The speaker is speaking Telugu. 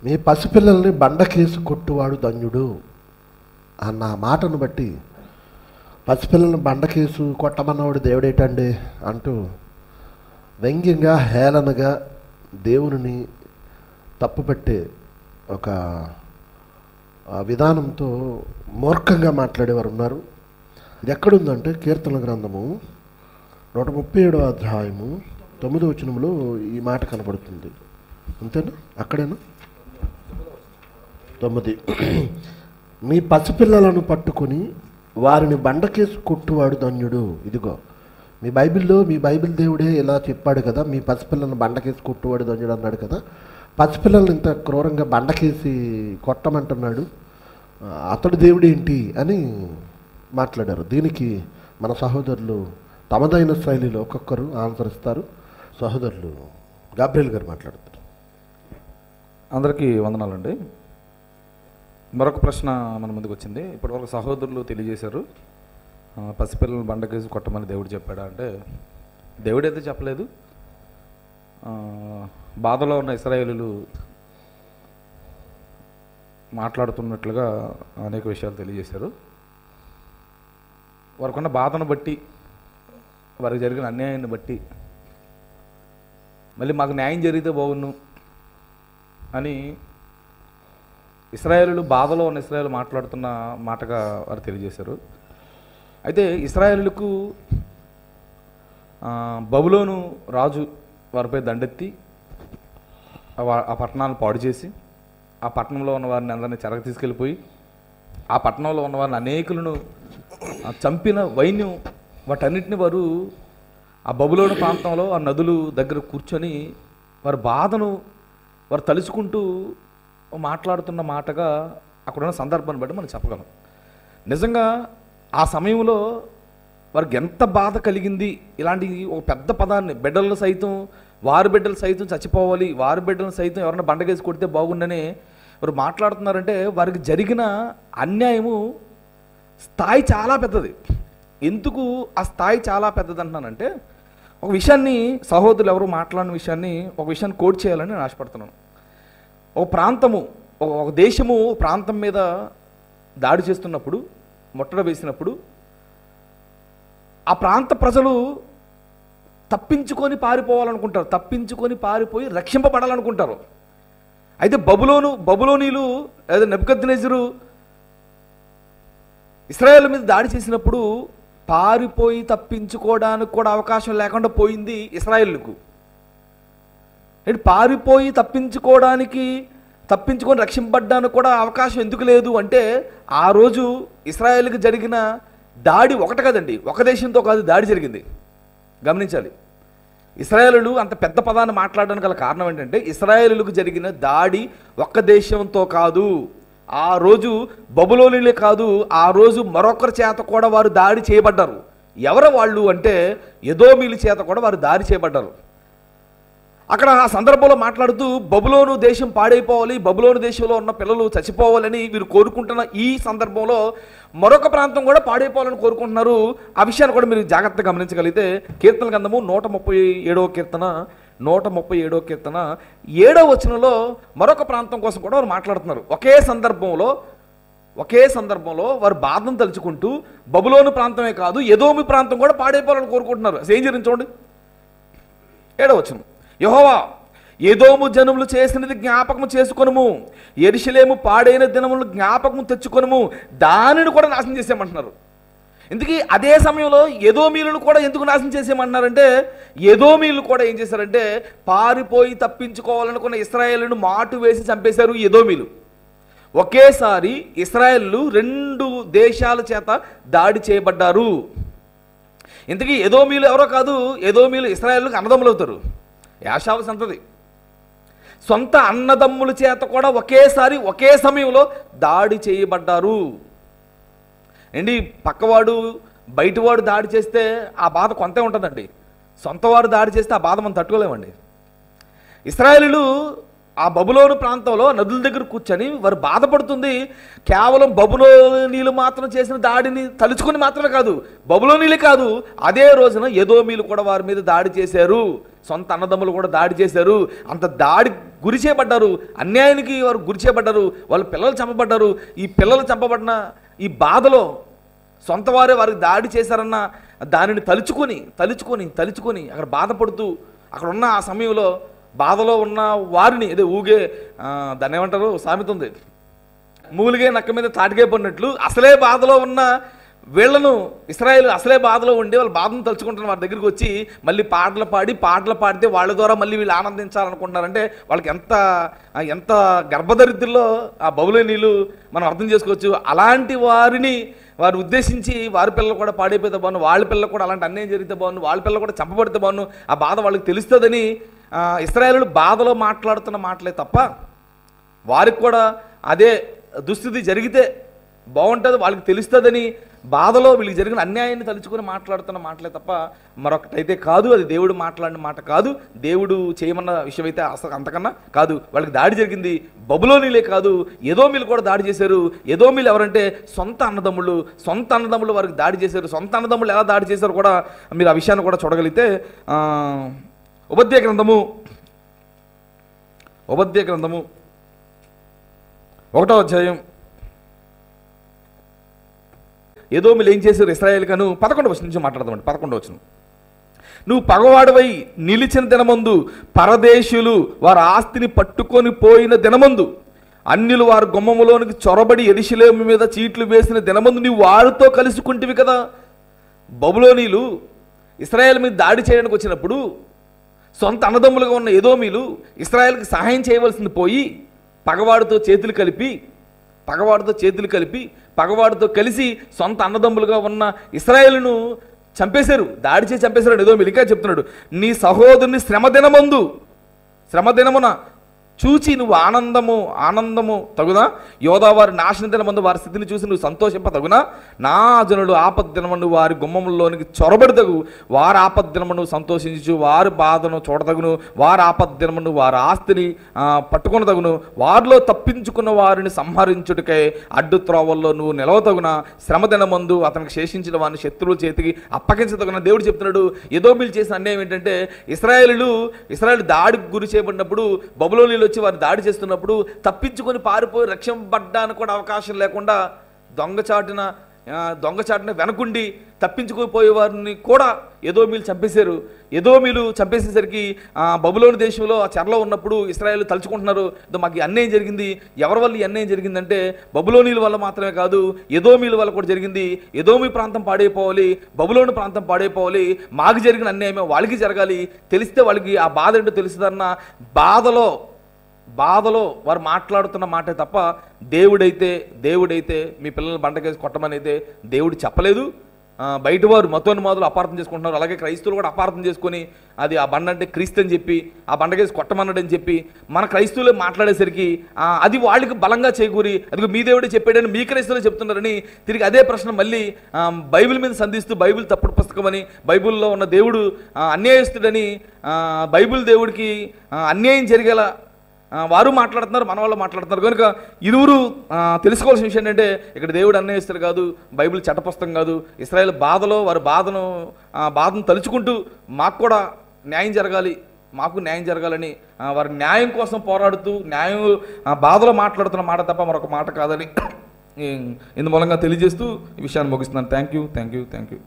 మీ పసిపిల్లల్ని బండకేసి కొట్టువాడు ధన్యుడు అన్న మాటను బట్టి పసిపిల్లల్ని బండకేసు కొట్టమన్నవాడు దేవుడేటండి అంటూ వ్యంగ్యంగా హేళనగా దేవుని తప్పుపెట్టే ఒక విధానంతో మూర్ఖంగా మాట్లాడేవారు ఉన్నారు. ఇది ఎక్కడుందంటే కీర్తన గ్రంథము 137వ అధ్యాయము 9వ వచనంలో ఈ మాట కనబడుతుంది. అంతేనా? అక్కడేనా? 9. మీ పసిపిల్లలను పట్టుకొని వారిని బండకేసి కొట్టువాడు ధన్యుడు. ఇదిగో మీ బైబిల్ దేవుడే ఇలా చెప్పాడు కదా, మీ పసిపిల్లలను బండకేసి కొట్టువాడు ధన్యుడు అన్నాడు కదా. పసిపిల్లల్ని ఇంత క్రూరంగా బండకేసి కొట్టమంటున్నాడు, అతడు దేవుడు ఏంటి అని మాట్లాడారు. దీనికి మన సహోదరులు తమదైన శైలిలో ఒక్కొక్కరు ఆన్సర్ ఇస్తారు. సహోదరులు గాబ్రియల్ గారు మాట్లాడతారు. అందరికీ వందనాలండి. మరొక ప్రశ్న మన ముందుకు వచ్చింది. ఇప్పటివరకు సహోదరులు తెలియజేశారు, పసిపిల్లలను బండకేసి కొట్టమని దేవుడు చెప్పాడా అంటే దేవుడైతే చెప్పలేదు. బాధలో ఉన్న ఇశ్రాయేలీయులు మాట్లాడుతున్నట్లుగా అనేక విషయాలు తెలియజేశారు. వారికున్న బాధను బట్టి, వారికి జరిగిన అన్యాయాన్ని బట్టి మళ్ళీ మాకు న్యాయం జరిగితే బాగున్ను అని ఇశ్రాయేలీయులు, బాధలో ఉన్న ఇశ్రాయేలు మాట్లాడుతున్న మాటగా వారు తెలియజేశారు. అయితే ఇశ్రాయేలీయులకు బబులోను రాజు వారిపై దండెత్తి ఆ పట్టణాలను పాడు చేసి, ఆ పట్టణంలో ఉన్న వారిని అందరినీ చెరకు తీసుకెళ్ళిపోయి, ఆ పట్టణంలో ఉన్న వారిని అనేకులను చంపిన వైన్యం, వాటన్నిటిని వారు ఆ బబులోను ప్రాంతంలో ఆ నదులు దగ్గర కూర్చొని వారి బాధను వారు తలుచుకుంటూ మాట్లాడుతున్న మాటగా అక్కడున్న సందర్భాన్ని బట్టి మనం చెప్పగలం. నిజంగా ఆ సమయంలో వారికి ఎంత బాధ కలిగింది. ఇలాంటి ఒక పెద్ద పదాన్ని, బిడ్డలు సైతం, వారి బిడ్డలు సైతం చచ్చిపోవాలి, వారి బిడ్డలను సైతం ఎవరైనా బండగేసి కొడితే బాగుండని వారు మాట్లాడుతున్నారంటే వారికి జరిగిన అన్యాయము స్థాయి చాలా పెద్దది. ఎందుకు ఆ స్థాయి చాలా పెద్దది అంటున్నానంటే, ఒక విషయాన్ని సహోదరులు ఎవరు మాట్లాడిన విషయాన్ని, ఒక విషయాన్ని కోట్ చేయాలని నేను ఆశపడుతున్నాను. ఒక ప్రాంతము, ఒక దేశము ప్రాంతం మీద దాడి చేస్తున్నప్పుడు, ముట్టడి వేసినప్పుడు ఆ ప్రాంత ప్రజలు తప్పించుకొని పారిపోవాలనుకుంటారు, తప్పించుకొని పారిపోయి రక్షింపబడాలనుకుంటారు. అయితే బబులోనీలు లేదా నెబుకద్నెజరు ఇశ్రాయేలు మీద దాడి చేసినప్పుడు పారిపోయి తప్పించుకోవడానికి కూడా అవకాశం లేకుండా పోయింది ఇశ్రాయేలుకు. పారిపోయి తప్పించుకొని రక్షింపబడ్డానికి కూడా అవకాశం ఎందుకు లేదు అంటే, ఆ రోజు ఇశ్రాయేలుకి జరిగిన దాడి ఒకటి కదండి, ఒక దేశంతో కాదు దాడి జరిగింది. గమనించాలి. ఇశ్రాయేలీయులు అంత పెద్ద పదాన్ని మాట్లాడడానికి గల కారణం ఏంటంటే, ఇశ్రాయేలీయులకు జరిగిన దాడి ఒక్క దేశంతో కాదు. ఆ రోజు బబులోనీలే కాదు, ఆ రోజు మరొకరి చేత కూడా వారు దాడి చేయబడ్డారు. ఎవరు వాళ్ళు అంటే ఎదోమీల చేత కూడా వారు దాడి చేయబడ్డారు. అక్కడ ఆ సందర్భంలో మాట్లాడుతూ బబులోను దేశం పాడైపోవాలి, బబులోను దేశంలో ఉన్న పిల్లలు చచ్చిపోవాలని వీరు కోరుకుంటున్న ఈ సందర్భంలో మరొక ప్రాంతం కూడా పాడైపోవాలని కోరుకుంటున్నారు. ఆ విషయాన్ని కూడా మీరు జాగ్రత్తగా గమనించగలిగితే కీర్తన గ్రంథము 137వ కీర్తన 7వ వచనంలో మరొక ప్రాంతం కోసం కూడా వారు మాట్లాడుతున్నారు. ఒకే సందర్భంలో వారు బాధను తలుచుకుంటూ బబులోను ప్రాంతమే కాదు ఎదోమి ప్రాంతం కూడా పాడైపోవాలని కోరుకుంటున్నారు. అసలు ఏం జరిగింది చూడండి. 7వ వచనం, యెహోవా ఎదోము జనములు చేసినది జ్ఞాపకము చేసుకొనుము, యెరూషలేము పాడైన దినములు జ్ఞాపకము తెచ్చుకొనుము, దానిని కూడా నాశనం చేసేయమంటున్నారు. ఇందుకీ అదే సమయంలో ఎదోమీలను కూడా ఎందుకు నాశనం చేసేయమంటున్నారంటే, ఎదోమీలు కూడా ఏం చేశారంటే పారిపోయి తప్పించుకోవాలనుకున్న ఇశ్రాయేలును మాటు వేసి చంపేశారు ఎదోమీలు. ఒకేసారి ఇశ్రాయేలు 2 దేశాల చేత దాడి చేయబడ్డారు. ఇంతకీ ఎదోమీలు ఎవరో కాదు, ఎదోమీలు ఇశ్రాయేలుకు అన్నదమ్ములు అవుతారు, యాషావు సంతతి. సొంత అన్నదమ్ముల చేత కూడా ఒకేసారి ఒకే సమయంలో దాడి చేయబడ్డారు. పక్కవాడు బయటవాడు దాడి చేస్తే ఆ బాధ కొంతే ఉంటుందండి, సొంతవాడు దాడి చేస్తే ఆ బాధ మనం తట్టుకోలేమండి. ఇశ్రాయేలీయులు ఆ బబులోను ప్రాంతంలో నదుల దగ్గర కూర్చొని వారు బాధపడుతుంది కేవలం బబులోనీలు మాత్రం చేసిన దాడిని తలుచుకుని మాత్రమే కాదు, బబులోనీలే కాదు, అదే రోజున ఎదోమీలు కూడా వారి మీద దాడి చేశారు, సొంత అన్నదమ్ములు కూడా దాడి చేశారు. అంత దాడి గురి చేయబడ్డారు, అన్యాయానికి వారు గురి చేయబడ్డారు, వాళ్ళ పిల్లలు చంపబడ్డారు. ఈ పిల్లలు చంపబడిన ఈ బాధలో సొంత వారే వారికి దాడి చేశారన్న దానిని తలుచుకొని అక్కడ బాధపడుతూ అక్కడ ఉన్న ఆ సమయంలో బాధలో ఉన్న వారిని ఏదో ఊగే దాన్ని ఏమంటారు సామెత ఉంది, మూలిగే నక్క మీద తాటికే పడినట్లు అసలే బాధలో ఉన్న వీళ్ళను ఇశ్రాయేలు అసలే బాధలో ఉండి వాళ్ళ బాధను తలుచుకుంటున్న వారి దగ్గరికి వచ్చి మళ్ళీ పాటలు పాడితే వాళ్ళ ద్వారా మళ్ళీ వీళ్ళు ఆనందించాలనుకుంటున్నారంటే వాళ్ళకి ఎంత గర్భదరిద్రుల్లో ఆ బబులోనీయులు మనం అర్థం చేసుకోవచ్చు. అలాంటి వారిని వారు ఉద్దేశించి వారి పిల్లలు కూడా పాడైపోతే బాగుండు, వాళ్ళ పిల్లలు కూడా అలాంటి అన్యాయం జరిగితే బాగుండు, వాళ్ళ పిల్లలు కూడా చంపబడితే బాగుండు, ఆ బాధ వాళ్ళకి తెలుస్తుందని ఇశ్రాయేలు బాధలో మాట్లాడుతున్న మాటలే తప్ప వారికి కూడా అదే దుస్థితి జరిగితే బాగుంటుంది వాళ్ళకి తెలుస్తుందని బాధలో వీళ్ళకి జరిగిన అన్యాయాన్ని తలుచుకొని మాట్లాడుతున్న మాటలే తప్ప మరొకటైతే కాదు. అది దేవుడు మాట్లాడిన మాట కాదు, దేవుడు చేయమన్న విషయం అయితే అసలు అంతకన్నా కాదు. వాళ్ళకి దాడి జరిగింది బబులోనీలే కాదు, ఎదోమీలు కూడా దాడి చేశారు. ఎదోమీలు ఎవరంటే సొంత అన్నదమ్ములు వారికి దాడి చేశారు. సొంత అన్నదమ్ములు ఎలా దాడి చేశారు కూడా మీరు ఆ విషయాన్ని కూడా చూడగలిగితే ఉపద్య గ్రంథము 1వ అధ్యాయం ఎదోమీలు ఏం చేశారు ఇశ్రాయేలుకను 11వ వచనం నుంచి మాట్లాడదామండి. 11వ వచనం, నువ్వు పగవాడవై నిలిచిన దినమందు పరదేశులు వారి ఆస్తిని పట్టుకొని పోయిన దినమందు అన్యులు వారి గుమ్మములోనికి చొరబడి యెరూషలేము మీద చీట్లు వేసిన దినమందు నీవు వారితో కలుసుకుంటివి కదా. బబులోనీలు ఇశ్రాయేలు మీద దాడి చేయడానికి వచ్చినప్పుడు సొంత అన్నదమ్ములుగా ఉన్న ఎదోమీలు ఇశ్రాయేలుకి సహాయం చేయవలసింది పోయి పగవాడితో చేతులు కలిపి పగవాడితో కలిసి సొంత అన్నదమ్ములుగా ఉన్న ఇశ్రాయేలును చంపేశారు, దాడి చేసి చంపేశారు. ఎదోమీలు ఇంకా చెప్తున్నాడు, నీ సహోదరుని శ్రమదినమున చూచి నువ్వు ఆనందము తగునా, యోధా వారి నాశన దినమందు వారి స్థితిని చూసి నువ్వు సంతోషింప తగునా. నా జనుడు ఆపద్దినమందు వారి గుమ్మముల్లోనికి చొరబడితగు, వారి ఆపద్దినమును సంతోషించు, వారి బాధను చూడతగును, వారి ఆపద్దినమును వారి ఆస్తిని పట్టుకొనతగును, వారిలో తప్పించుకున్న వారిని సంహరించుటకై అడ్డు త్రోవల్లో నువ్వు నిలవతగున. శ్రమదినమందు అతనికి శేషించిన వారిని శత్రువుల చేతికి అప్పగించతగున. దేవుడు చెప్తున్నాడు ఎదోమీలు చేసిన అన్యాయం ఏంటంటే ఇశ్రాయేలు దాడికి గురి చేయబడినప్పుడు బబులోనీయులు వచ్చి వారు దాడి చేస్తున్నప్పుడు తప్పించుకొని పారిపోయి రక్షింపబడ్డానికి కూడా అవకాశం లేకుండా దొంగచాటున వెనకుండి తప్పించుకుపోయే వారిని కూడా ఎదోమీలు చంపేశారు. ఎదోమీలు చంపేసేసరికి బబులోను దేశంలో ఆ చెరలో ఉన్నప్పుడు ఇశ్రాయేలు తలుచుకుంటున్నారు, మాకు అన్యాయం జరిగింది. ఎవరి వల్ల అన్యాయం జరిగిందంటే బబులోనీల వల్ల మాత్రమే కాదు, ఎదోమీల వల్ల కూడా జరిగింది. ఎదోమీ ప్రాంతం పాడైపోవాలి, బబులోను ప్రాంతం పాడైపోవాలి, మాకు జరిగిన అన్యాయమే వాళ్ళకి జరగాలి, తెలిస్తే వాళ్ళకి ఆ బాధ ఏంటో తెలుస్తుందన్న బాధలో వారు మాట్లాడుతున్న మాటే తప్ప దేవుడైతే మీ పిల్లల్ని బండకేసి కొట్టమని అయితే దేవుడు చెప్పలేదు. బయట వారు మతోన్మాదులు అపార్థం చేసుకుంటున్నారు. అలాగే క్రైస్తవులు కూడా అపార్థం చేసుకొని అది ఆ బండ అంటే క్రీస్తు అని చెప్పి ఆ బండకేసి కొట్టమన్నాడని చెప్పి మన క్రైస్తవులే మాట్లాడేసరికి అది వాళ్ళకి బలంగా చేకూరి అది మీ దేవుడే చెప్పాడని మీ క్రైస్తవులే చెప్తున్నారని తిరిగి అదే ప్రశ్న మళ్ళీ బైబిల్ మీద సంధిస్తూ బైబిల్ తప్పుడు పుస్తకం అని, బైబిల్లో ఉన్న దేవుడు అన్యాయస్తుడని, బైబిల్ దేవుడికి అన్యాయం జరిగేలా వారు మాట్లాడుతున్నారు, మన వాళ్ళు మాట్లాడుతున్నారు. కనుక ఇరువురు తెలుసుకోవాల్సిన విషయం ఏంటంటే ఇక్కడ దేవుడు అన్యాయస్తుడు కాదు, బైబిల్ చట్టపుస్తకం కాదు. ఇశ్రాయేలు బాధలో వారి బాధను తలుచుకుంటూ మాకు కూడా న్యాయం జరగాలని వారి న్యాయం కోసం పోరాడుతూ బాధలో మాట్లాడుతున్న మాట తప్ప మరొక మాట కాదని ఇందు మూలంగా తెలియజేస్తూ ఈ విషయాన్ని ముగిస్తున్నాను. Thank you.